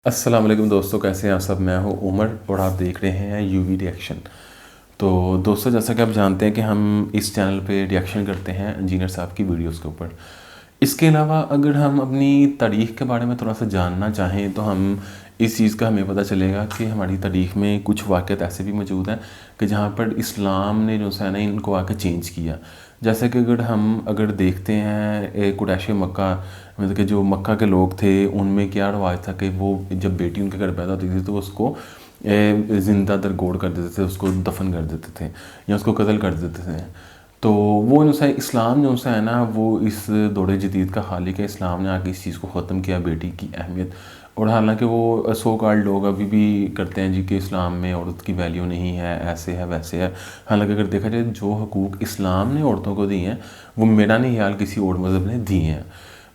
السلام علیکم دوستوں، کیسے ہیں آپ سب؟ میں ہوں عمر اور آپ دیکھ رہے ہیں یو وی ریئیکشن۔ تو دوستوں، جیسا کہ آپ جانتے ہیں کہ ہم اس چینل پہ ریئیکشن کرتے ہیں انجینئر صاحب کی ویڈیوز کے اوپر۔ اس کے علاوہ اگر ہم اپنی تاریخ کے بارے میں تھوڑا سا جاننا چاہیں تو ہم اس چیز کا ہمیں پتہ چلے گا کہ ہماری تاریخ میں کچھ واقعات ایسے بھی موجود ہیں کہ جہاں پر اسلام نے جو ہے نا ان کو آ کے چینج کیا۔ جیسے کہ اگر دیکھتے ہیں قریش مکہ، مطلب کہ جو مکہ کے لوگ تھے ان میں کیا رواج تھا کہ وہ جب بیٹی ان کے گھر پیدا ہوتی تھی تو اس کو زندہ درگور کر دیتے تھے، اس کو دفن کر دیتے تھے یا اس کو قتل کر دیتے تھے۔ تو وہ جو ہے اسلام جو ہے نا وہ اس دور جدید کا خالق ہے۔ اسلام نے آ کے اس چیز کو ختم کیا، بیٹی کی اہمیت۔ اور حالانکہ وہ سو کالڈ لوگ ابھی بھی کرتے ہیں جی کہ اسلام میں عورت کی ویلیو نہیں ہے، ایسے ہے ویسے ہے۔ حالانکہ اگر دیکھا جائے جو حقوق اسلام نے عورتوں کو دی ہیں وہ میرا نہیں خیال کسی اور مذہب نے دی ہیں۔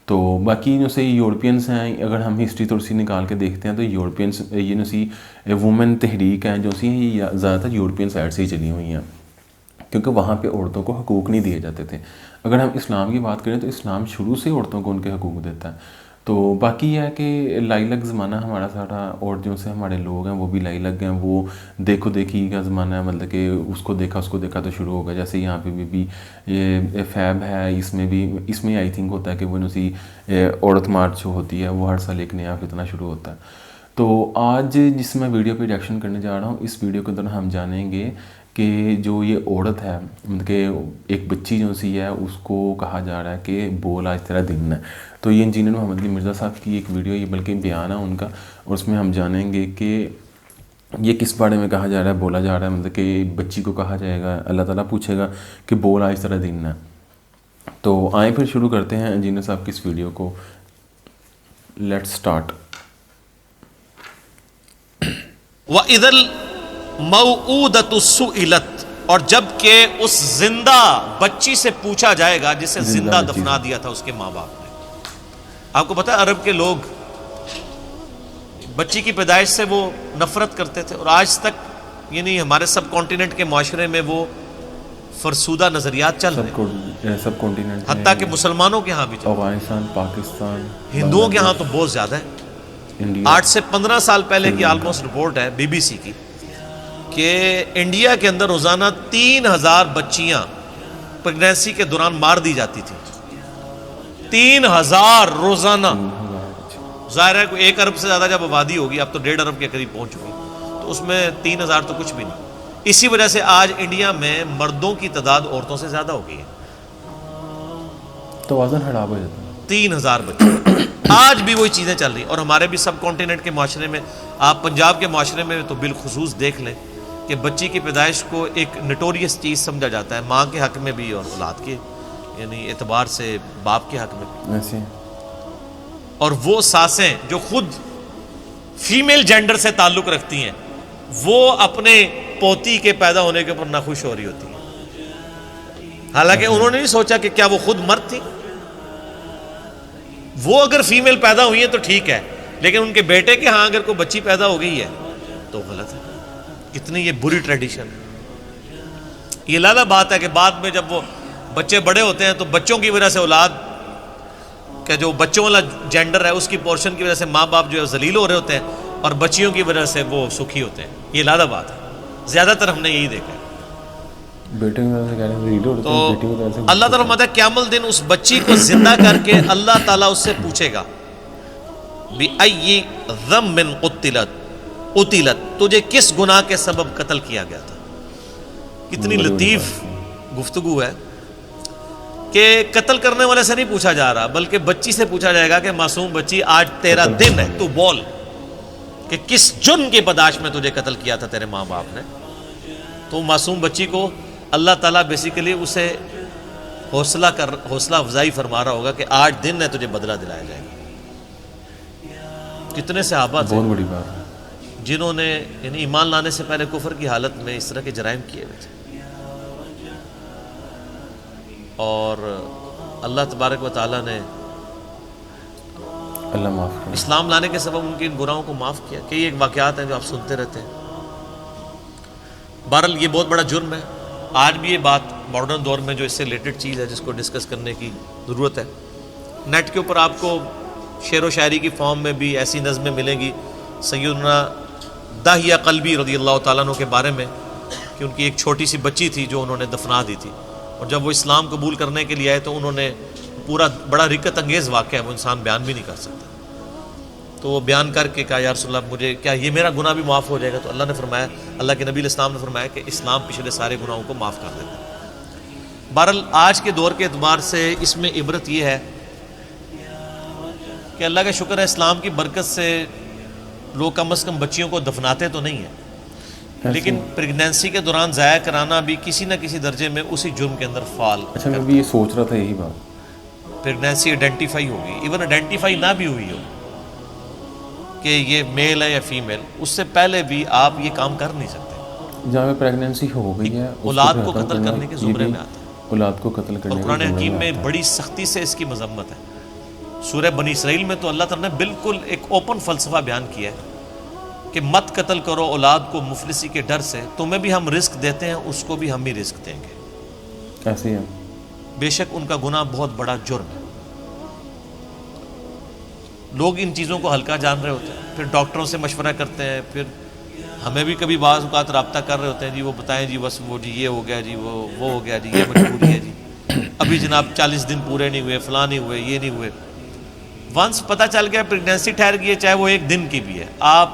تو باقی جو سے یورپینس ہیں، اگر ہم ہسٹری تھوڑی سی نکال کے دیکھتے ہیں تو یورپینس یہ جو سی وومن تحریک ہیں جو سی یہ زیادہ تر یورپین سائڈ سے ہی چلی ہوئی ہیں، کیونکہ وہاں پہ عورتوں کو حقوق نہیں دیے جاتے تھے۔ اگر ہم اسلام کی بات کریں تو اسلام شروع سے عورتوں کو ان کے حقوق دیتا ہے۔ تو باقی یہ ہے کہ لائی لگ زمانہ ہمارا سارا، اور جو سے ہمارے لوگ ہیں وہ بھی لائی لگ ہیں، وہ دیکھو دیکھی کا زمانہ ہے، مطلب کہ اس کو دیکھا تو شروع ہوگا۔ جیسے یہاں پہ بھی یہ فیب ہے، اس میں آئی تھنک ہوتا ہے کہ وہ اسی عورت مارچ جو ہوتی ہے وہ ہر سال ایک نیا فتنہ شروع ہوتا ہے۔ تو آج جس میں ویڈیو پہ ریئیکشن کرنے جا رہا ہوں، اس ویڈیو کے اندر ہم جانیں گے کہ جو یہ عورت ہے، مطلب کہ ایک بچی جو سی ہے اس کو کہا جا رہا ہے کہ بول آج تیرا دن ہے۔ تو یہ انجینئر محمد علی مرزا صاحب کی ایک ویڈیو، یہ بلکہ بیان ہے ان کا، اور اس میں ہم جانیں گے کہ یہ کس بارے میں کہا جا رہا ہے، بولا جا رہا ہے۔ مطلب کہ بچی کو کہا جائے گا، اللہ تعالیٰ پوچھے گا کہ بول آج تیرا دن ہے۔ تو آئیں پھر شروع کرتے ہیں انجینئر صاحب کی اس ویڈیو کو۔ Let's start. وَإِذَا الْمَوْعُودَةُ سُئِلَتْ، اور جب کہ اس زندہ بچی سے پوچھا جائے گا جسے زندہ دفنا دیا تھا اس کے ماں باپ نے۔ آپ کو پتہ ہے عرب کے لوگ بچی کی پیدائش سے وہ نفرت کرتے تھے، اور آج تک یعنی ہمارے سب کانٹیننٹ کے معاشرے میں وہ فرسودہ نظریات چل رہے ہیں، سب کانٹیننٹ، حتیٰ کہ مسلمانوں کے ہاں بھی چل رہے افغانستان، پاکستان، ہیں، ہندوؤں کے ہاں تو بہت زیادہ ہے۔ انڈیا۔ 8 سے 15 سال پہلے کی آلموسٹ رپورٹ ہے بی بی سی کی کہ انڈیا کے اندر روزانہ 3000 بچیاں پریگنینسی کے دوران مار دی جاتی تھی۔ 3000 روزانہ۔ ظاہر ہے کوئی 1 ارب سے زیادہ جب آبادی ہوگی، اب تو 1.5 ارب کے قریب پہنچ چکی، تو اس میں 3000 تو کچھ بھی نہیں۔ اسی وجہ سے آج انڈیا میں مردوں کی تعداد عورتوں سے زیادہ ہو گئی ہے، توازن خراب ہو جاتا ہے۔ 3000 بچے آج بھی وہی چیزیں چل رہی ہیں۔ اور ہمارے بھی سب کانٹیننٹ کے معاشرے میں، آپ پنجاب کے معاشرے میں تو بالخصوص دیکھ لیں کہ بچی کی پیدائش کو ایک نٹوریس چیز سمجھا جاتا ہے، ماں کے حق میں بھی اور اولاد کے یعنی اعتبار سے باپ کے حق میں بھی۔ ایسے اور وہ ساسیں جو خود فیمیل جینڈر سے تعلق رکھتی ہیں، وہ اپنے پوتی کے پیدا ہونے کے اوپر ناخوش ہو رہی ہوتی ہیں، حالانکہ انہوں نے نہیں سوچا کہ کیا وہ خود مرد تھی۔ وہ اگر فیمیل پیدا ہوئی ہے تو ٹھیک ہے، لیکن ان کے بیٹے کے ہاں اگر کوئی بچی پیدا ہو گئی ہے تو غلط ہے۔ کتنی یہ بری ٹریڈیشن ہے۔ یہ لادہ بات ہے کہ بعد میں جب وہ بچے بڑے ہوتے ہیں تو بچوں کی وجہ سے اولاد کا جو بچوں والا جینڈر ہے اس کی پورشن کی وجہ سے ماں باپ جو ہے ذلیل ہو رہے ہوتے ہیں، اور بچیوں کی وجہ سے وہ سکھی ہوتے ہیں۔ یہ لادہ بات ہے، زیادہ تر ہم نے یہی دیکھا ہے۔ بیٹے کی وجہ سے کہہ رہے ہیں ریڈو، تو اللہ تعالیٰ فرماتا ہے قیامت الدن اس بچی کو زندہ کر کے اللہ تعالیٰ اس سے پوچھے گا بِأَيِّ ذَنبٍ قُتِلَتْ، تجھے کس گناہ کے سبب قتل کیا گیا تھا۔ کتنی لطیف گفتگو ہے کہ قتل کرنے والے سے نہیں پوچھا جا رہا، بلکہ بچی سے پوچھا جائے گا کہ معصوم بچی آج تیرا دن ہے، تو بول کہ کس جرم کی پاداش میں تجھے قتل کیا تھا تیرے ماں باپ نے۔ تو معصوم بچی کو اللہ تعالیٰ بیسیکلی اسے حوصلہ افزائی فرما رہا ہوگا کہ آج دن ہے، تجھے بدلہ دلایا جائے گا۔ کتنے صحابہ تھے بہت بڑی بات ہے جنہوں نے یعنی ایمان لانے سے پہلے کفر کی حالت میں اس طرح کے جرائم کیے ہوئے تھے، اور اللہ تبارک و تعالیٰ نے اللہ معاف کرے، اسلام لانے کے سبب ان کی ان گناہوں کو معاف کیا۔ کئی ایک واقعات ہیں جو آپ سنتے رہتے ہیں۔ بہرحال یہ بہت بڑا جرم ہے۔ آج بھی یہ بات ماڈرن دور میں جو اس سے ریلیٹڈ چیز ہے جس کو ڈسکس کرنے کی ضرورت ہے۔ نیٹ کے اوپر آپ کو شعر و شاعری کی فارم میں بھی ایسی نظمیں ملیں گی سیدنا داہیہ قلبی رضی اللہ تعالیٰ عنہ کے بارے میں کہ ان کی ایک چھوٹی سی بچی تھی جو انہوں نے دفنا دی تھی، اور جب وہ اسلام قبول کرنے کے لیے آئے تو انہوں نے پورا بڑا رکت انگیز واقعہ ہے، وہ انسان بیان بھی نہیں کر سکتا، تو وہ بیان کر کے کہا یا رسول اللہ مجھے کیا یہ میرا گناہ بھی معاف ہو جائے گا؟ تو اللہ نے فرمایا، اللہ کے نبی علیہ السلام نے فرمایا کہ اسلام پچھلے سارے گناہوں کو معاف کر دیتا ہے۔ بہرحال آج کے دور کے اعتبار سے اس میں عبرت یہ ہے کہ اللہ کا شکر ہے اسلام کی برکت سے لوگ کم از کم بچیوں کو دفناتے تو نہیں ہیں، لیکن پریگنینسی کے دوران ضائع کرانا بھی کسی نہ کسی درجے میں اسی جرم کے اندر فال۔ اچھا میں بھی یہ سوچ رہا تھا یہی بات، پریگنینسی آئیڈینٹیفائی ہوگی، ایون آئیڈینٹیفائی نہ بھی ہوئی ہو کہ یہ میل ہے یا فیمیل، اس سے پہلے بھی آپ یہ کام کر نہیں سکتے۔ جہاں پہ پریگنینسی ہو گئی ہے اولاد کو قتل کرنے کے زمرے میں آتا ہے، اولاد کو قتل کرنے اور قرآن حکیم میں بڑی سختی سے اس کی مذمت ہے۔ سورہ بنی اسرائیل میں تو اللہ تعالیٰ نے بالکل ایک اوپن فلسفہ بیان کیا ہے کہ مت قتل کرو اولاد کو مفلسی کے ڈر سے، تمہیں بھی ہم رزق دیتے ہیں، اس کو بھی ہم بھی رزق دیں گے۔ ایسے ہی بے شک ان کا گناہ بہت بڑا جرم ہے۔ لوگ ان چیزوں کو ہلکا جان رہے ہوتے ہیں، پھر ڈاکٹروں سے مشورہ کرتے ہیں، پھر ہمیں بھی کبھی بعض اوقات رابطہ کر رہے ہوتے ہیں، جی وہ بتائیں جی بس وہ جی یہ ہو گیا، جی وہ ہو گیا، جی یہ مجبوری ہے، جی ابھی جناب 40 دن پورے نہیں ہوئے، فلاں نہیں ہوئے، یہ نہیں ہوئے۔ ونس پتہ چل گیا پریگنینسی ٹھہر گئی ہے، چاہے وہ 1 دن کی بھی ہے، آپ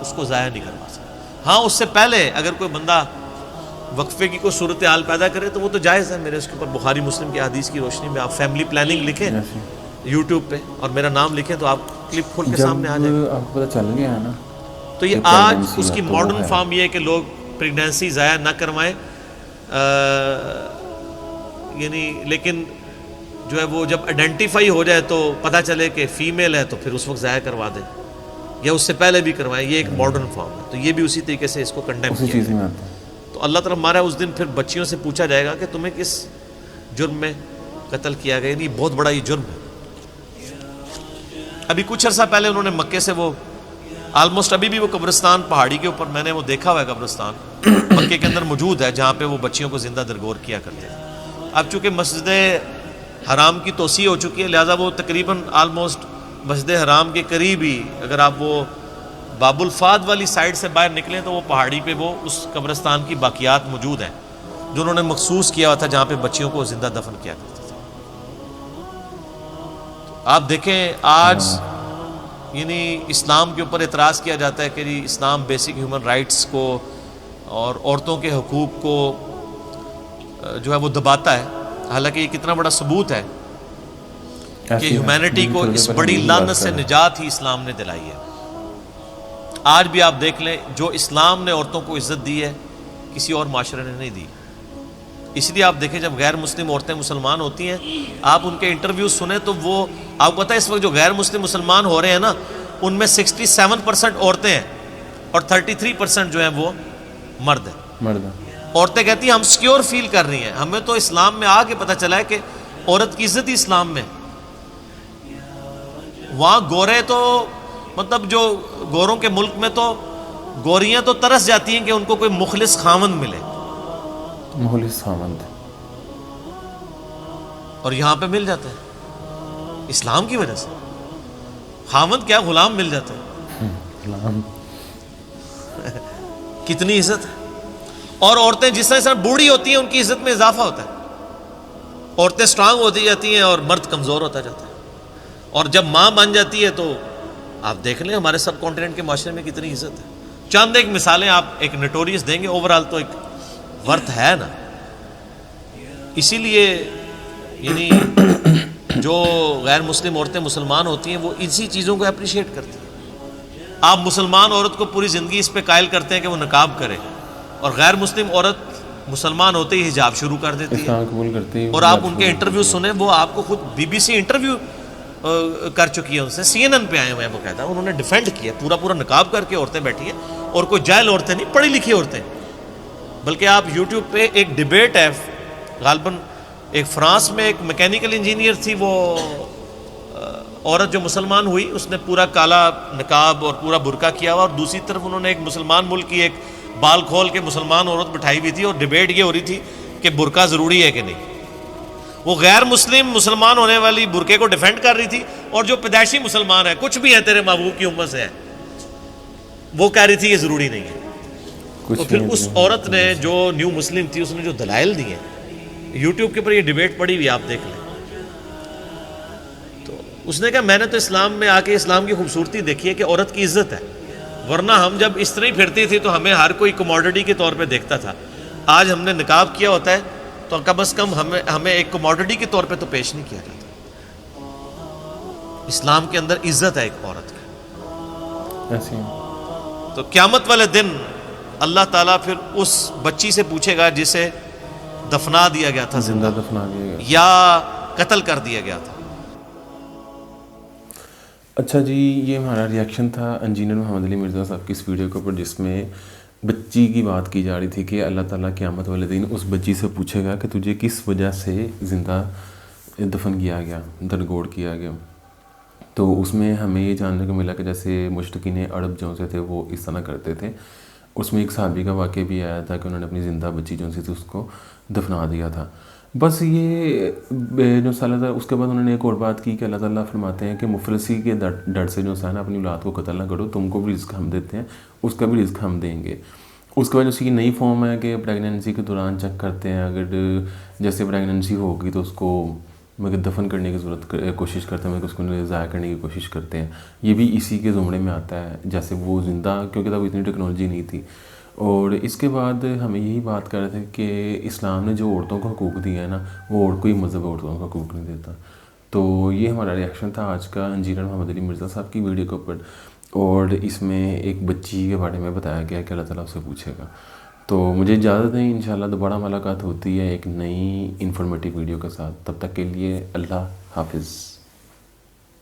اس کو ضائع نہیں کروا سکتے۔ ہاں اس سے پہلے اگر کوئی بندہ وقفے کی کوئی صورتحال پیدا کرے تو وہ تو جائز ہے، میرے اس کے اوپر بخاری مسلم کی حدیث کی روشنی میں آپ فیملی پلاننگ لکھیں یوٹیوب پہ اور میرا نام لکھیں تو آپ کلپ کھول کے سامنے آ جائے گا۔ آپ کو پتہ چل گیا ہے نا، تو یہ آج اس کی ماڈرن فارم یہ ہے کہ لوگ پریگنینسی ضائع نہ کروائیں، یعنی لیکن جو ہے وہ جب آئیڈینٹیفائی ہو جائے تو پتہ چلے کہ فیمیل ہے تو پھر اس وقت ضائع کروا دیں، یا اس سے پہلے بھی کروائیں، یہ ایک ماڈرن فارم ہے، تو یہ بھی اسی طریقے سے اس کو کنڈیم اسی کیا چیز جائے۔ میں آتا ہے۔ تو اللہ تعالیٰ ہمارا اس دن پھر بچیوں سے پوچھا جائے گا کہ تمہیں کس جرم میں قتل کیا گیا، یعنی بہت بڑا یہ جرم ہے۔ ابھی کچھ عرصہ پہلے انہوں نے مکے سے وہ آلموسٹ ابھی بھی وہ قبرستان پہاڑی کے اوپر میں نے وہ دیکھا ہوا ہے، قبرستان مکے کے اندر موجود ہے جہاں پہ وہ بچیوں کو زندہ درگور کیا کرتے ہیں۔ اب چونکہ مسجد حرام کی توسیع ہو چکی ہے لہٰذا وہ تقریباً آلموسٹ مسجد حرام کے قریب ہی، اگر آپ وہ باب الفاد والی سائڈ سے باہر نکلیں تو وہ پہاڑی پہ وہ اس قبرستان کی باقیات موجود ہیں جو انہوں نے مخصوص کیا ہوا تھا جہاں پہ بچیوں کو زندہ دفن کیا کرتے تھے۔ آپ دیکھیں آج یعنی اسلام کے اوپر اعتراض کیا جاتا ہے کہ جی اسلام بیسک ہیومن رائٹس کو اور عورتوں کے حقوق کو جو ہے وہ دباتا ہے، حالانکہ یہ کتنا بڑا ثبوت ہے کہ ہیومینٹی کو اس بڑی لعنت سے نجات ہی اسلام نے دلائی ہے۔ آج بھی آپ دیکھ لیں جو اسلام نے عورتوں کو عزت دی ہے کسی اور معاشرے نے نہیں دی، اس لیے آپ دیکھیں جب غیر مسلم عورتیں مسلمان ہوتی ہیں آپ ان کے انٹرویو سنیں تو وہ آپ کو پتہ ہے اس وقت جو غیر مسلم مسلمان ہو رہے ہیں نا ان میں 67% عورتیں ہیں اور 33% جو ہیں وہ مرد ہیں۔ عورتیں کہتی ہیں ہم سیکیور فیل کر رہی ہیں، ہمیں تو اسلام میں آ کے پتہ چلا ہے کہ عورت کی عزت ہی اسلام میں۔ وہاں گورے تو مطلب جو گوروں کے ملک میں تو گوریاں تو ترس جاتی ہیں کہ ان کو کوئی مخلص خاوند ملے، مخلص خاوند، اور یہاں پہ مل جاتا ہے اسلام کی وجہ سے۔ خاوند کیا غلام مل جاتا ہے، غلام کتنی عزت ہے۔ اور عورتیں جس طرح بوڑھی ہوتی ہیں ان کی عزت میں اضافہ ہوتا ہے، عورتیں سٹرانگ ہوتی جاتی ہیں اور مرد کمزور ہوتا جاتا ہے، اور جب ماں بن جاتی ہے تو آپ دیکھ لیں ہمارے سب کانٹیننٹ کے معاشرے میں کتنی عزت ہے۔ چند ایک مثالیں آپ ایک نوٹوریس دیں گے، اوورال تو ایک ورتھ ہے نا۔ اسی لیے یعنی جو غیر مسلم عورتیں مسلمان ہوتی ہیں وہ اسی چیزوں کو اپریشیٹ کرتی ہیں۔ آپ مسلمان عورت کو پوری زندگی اس پہ قائل کرتے ہیں کہ وہ نقاب کرے، اور غیر مسلم عورت مسلمان ہوتے ہی حجاب شروع کر دیتی ہے، اسلام قبول کرتی ہے۔ اور آپ ان کے انٹرویو سنیں، وہ آپ کو خود BBC انٹرویو کر چکی ہے ان سے، CNN پہ آئے ہوئے ہیں باقاعدہ، انہوں نے ڈیفینڈ کیا پورا نقاب کر کے عورتیں بیٹھی ہیں، اور کوئی جاہل عورتیں نہیں، پڑھی لکھی عورتیں۔ بلکہ آپ یوٹیوب پہ ایک ڈیبیٹ ہے، غالباً ایک فرانس میں ایک میکینیکل انجینئر تھی، وہ عورت جو مسلمان ہوئی اس نے پورا کالا نقاب اور پورا برقع کیا ہوا، اور دوسری طرف انہوں نے ایک مسلمان ملک کی ایک بال کھول کے مسلمان عورت بٹھائی ہوئی تھی، اور ڈیبیٹ یہ ہو رہی تھی کہ برقع ضروری ہے کہ نہیں۔ وہ غیر مسلم مسلمان ہونے والی برقعے کو ڈیفینڈ کر رہی تھی، اور جو پیدائشی مسلمان ہے کچھ بھی ہے تیرے محبوب کی امت سے ہے وہ کہہ رہی تھی یہ ضروری نہیں ہے. کچھ تو پھر نہیں اس عورت نے جو نیو مسلم تھی اس نے جو دلائل دیے یوٹیوب کے اوپر یہ ڈیبیٹ پڑی ہوئی آپ دیکھ لیں. تو اس نے کہا میں نے تو اسلام میں آ کے اسلام کی خوبصورتی دیکھی ہے کہ عورت کی عزت ہے, ورنہ ہم جب اس طرح ہی پھرتی تھی تو ہمیں ہر کوئی کموڈٹی کے طور پہ دیکھتا تھا. آج ہم نے نقاب کیا ہوتا ہے تو کم از کم ہمیں ایک کموڈٹی کے طور پہ تو پیش نہیں کیا جاتا. اسلام کے اندر عزت ہے ایک عورت کی. ایسے ہی. تو قیامت والے دن اللہ تعالیٰ پھر اس بچی سے پوچھے گا جسے دفنا دیا گیا تھا, زندہ دفنا دیا گیا. یا قتل کر دیا گیا تھا. اچھا جی, یہ ہمارا ریئیکشن تھا انجینئر محمد علی مرزا صاحب کی اس ویڈیو کے اوپر, جس میں بچی کی بات کی جا رہی تھی کہ اللہ تعالیٰ قیامت والے دن اس بچی سے پوچھے گا کہ تجھے کس وجہ سے زندہ دفن کیا گیا, درگوڑ کیا گیا. تو اس میں ہمیں یہ جاننے کو ملا کہ جیسے مشرکین عرب جو سے تھے وہ اس طرح کرتے تھے. اس میں ایک صحابی کا واقعہ بھی آیا تھا کہ انہوں نے اپنی زندہ بچی جو سی تھی اس کو دفنا دیا تھا. بس یہ جو اللہ تعالیٰ, اس کے بعد انہوں نے ایک اور بات کی کہ اللہ تعالیٰ فرماتے ہیں کہ مفلسی کے ڈر سے جو ہے نا اپنی اولاد کو قتل نہ کرو, تم کو بھی رزق ہم دیتے ہیں, اس کا بھی رزق ہم دیں گے. اس کے بعد اس کی نئی فارم ہے کہ پریگنینسی کے دوران چیک کرتے ہیں, اگر جیسے پریگنینسی ہوگی تو اس کو مگر دفن کرنے کی کوشش کرتے ہیں, اس کو ضائع کرنے کی کوشش کرتے ہیں. یہ بھی اسی کے زمرے میں آتا ہے, جیسے وہ زندہ, کیونکہ تب اتنی ٹیکنالوجی نہیں تھی. اور اس کے بعد ہمیں یہی بات کر رہے تھے کہ اسلام نے جو عورتوں کو حقوق دیا ہے نا, وہ اور کوئی مذہب عورتوں کو حقوق نہیں دیتا. تو یہ ہمارا ریئیکشن تھا آج کا انجینئر محمد علی مرزا صاحب کی ویڈیو کے اوپر, اور اس میں ایک بچی کے بارے میں بتایا گیا کہ اللہ تعالیٰ اسے پوچھے گا. تو مجھے اجازت نہیں, انشاءاللہ دوبارہ ملاقات ہوتی ہے ایک نئی انفارمیٹیو ویڈیو کے ساتھ. تب تک کے لیے اللہ حافظ.